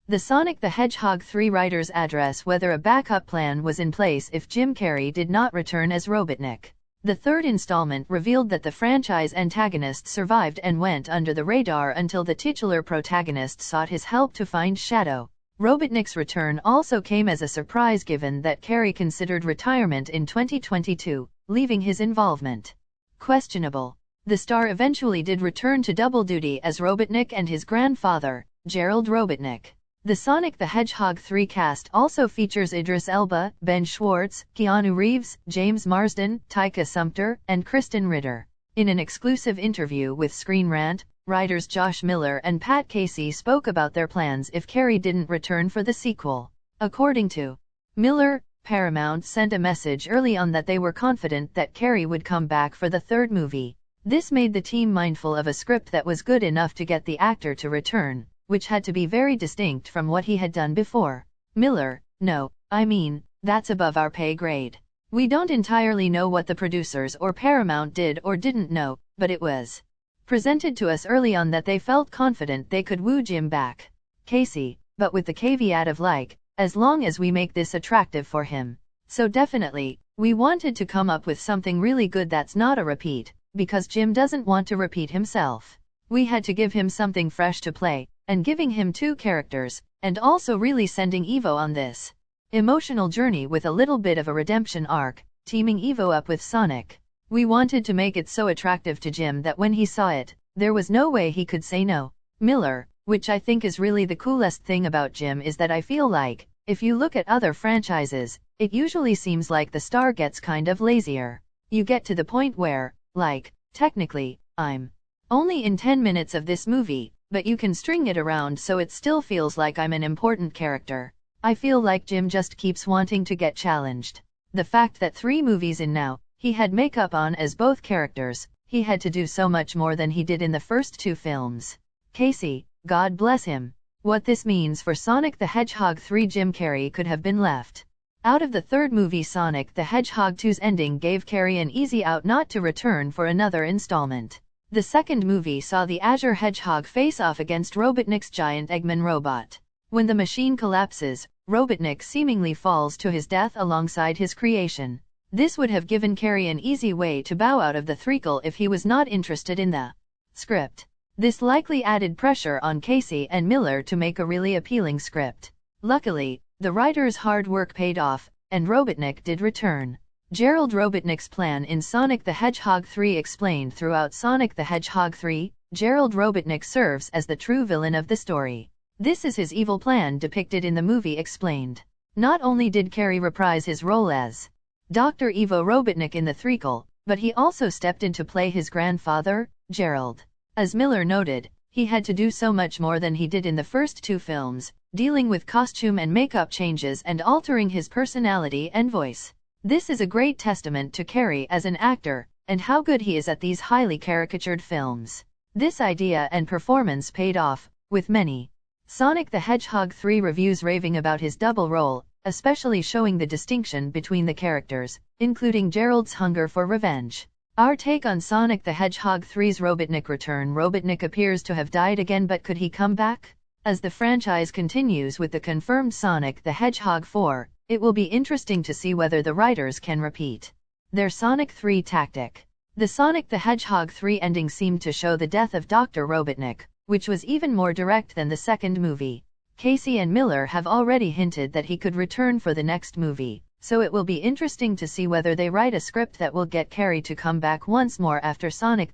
The Sonic the Hedgehog 3 writers address whether a backup plan was in place if Jim Carrey did not return as Robotnik. The third installment revealed that the franchise antagonist survived and went under the radar until the titular protagonist sought his help to find Shadow. Robotnik's return also came as a surprise given that Carrey considered retirement in 2022, leaving his involvement questionable. The star eventually did return to double duty as Robotnik and his grandfather, Gerald Robotnik. The Sonic the Hedgehog 3 cast also features Idris Elba, Ben Schwartz, Keanu Reeves, James Marsden, Taika Sumpter, and Kristen Ritter. In an exclusive interview with Screen Rant, writers Josh Miller and Pat Casey spoke about their plans if Carrey didn't return for the sequel. According to Miller, Paramount sent a message early on that they were confident that Carrey would come back for the third movie. This made the team mindful of a script that was good enough to get the actor to return, which had to be very distinct from what he had done before. Miller: no, I mean, that's above our pay grade. We don't entirely know what the producers or Paramount did or didn't know, but it was presented to us early on that they felt confident they could woo Jim back. Casey: but with the caveat of as long as we make this attractive for him. So definitely, we wanted to come up with something really good that's not a repeat, because Jim doesn't want to repeat himself. We had to give him something fresh to play, and giving him two characters, and also really sending Evo on this emotional journey with a little bit of a redemption arc, teaming Evo up with Sonic. We wanted to make it so attractive to Jim that when he saw it, there was no way he could say no. Miller: which I think is really the coolest thing about Jim is that I feel like, if you look at other franchises, it usually seems like the star gets kind of lazier. You get to the point where, technically, I'm only in 10 minutes of this movie, but you can string it around so it still feels like I'm an important character. I feel like Jim just keeps wanting to get challenged. The fact that 3 movies in now, he had makeup on as both characters, he had to do so much more than he did in the first 2 films. Casey: God bless him. What this means for Sonic the Hedgehog 3, Jim Carrey could have been left out of the third movie. Sonic the Hedgehog 2's ending gave Carrey an easy out not to return for another installment. The second movie saw the Azure Hedgehog face off against Robotnik's giant Eggman robot. When the machine collapses, Robotnik seemingly falls to his death alongside his creation. This would have given Carrey an easy way to bow out of the threequel if he was not interested in the script. This likely added pressure on Casey and Miller to make a really appealing script. Luckily, the writers' hard work paid off, and Robotnik did return. Gerald Robotnik's plan in Sonic the Hedgehog 3 explained throughout Sonic the Hedgehog 3, Gerald Robotnik serves as the true villain of the story. This is his evil plan depicted in the movie explained. Not only did Carrey reprise his role as Dr. Evo Robotnik in the threequel, but he also stepped in to play his grandfather, Gerald. As Miller noted, he had to do so much more than he did in the first 2 films, dealing with costume and makeup changes and altering his personality and voice. This is a great testament to Carrey as an actor, and how good he is at these highly caricatured films. This idea and performance paid off, with many Sonic the Hedgehog 3 reviews raving about his double role, especially showing the distinction between the characters, including Gerald's hunger for revenge. Our take on Sonic the Hedgehog 3's Robotnik return: Robotnik appears to have died again, but could he come back? As the franchise continues with the confirmed Sonic the Hedgehog 4, it will be interesting to see whether the writers can repeat their Sonic 3 tactic. The Sonic the Hedgehog 3 ending seemed to show the death of Dr. Robotnik, which was even more direct than the second movie. Casey and Miller have already hinted that he could return for the next movie, so it will be interesting to see whether they write a script that will get Carrey to come back once more after Sonic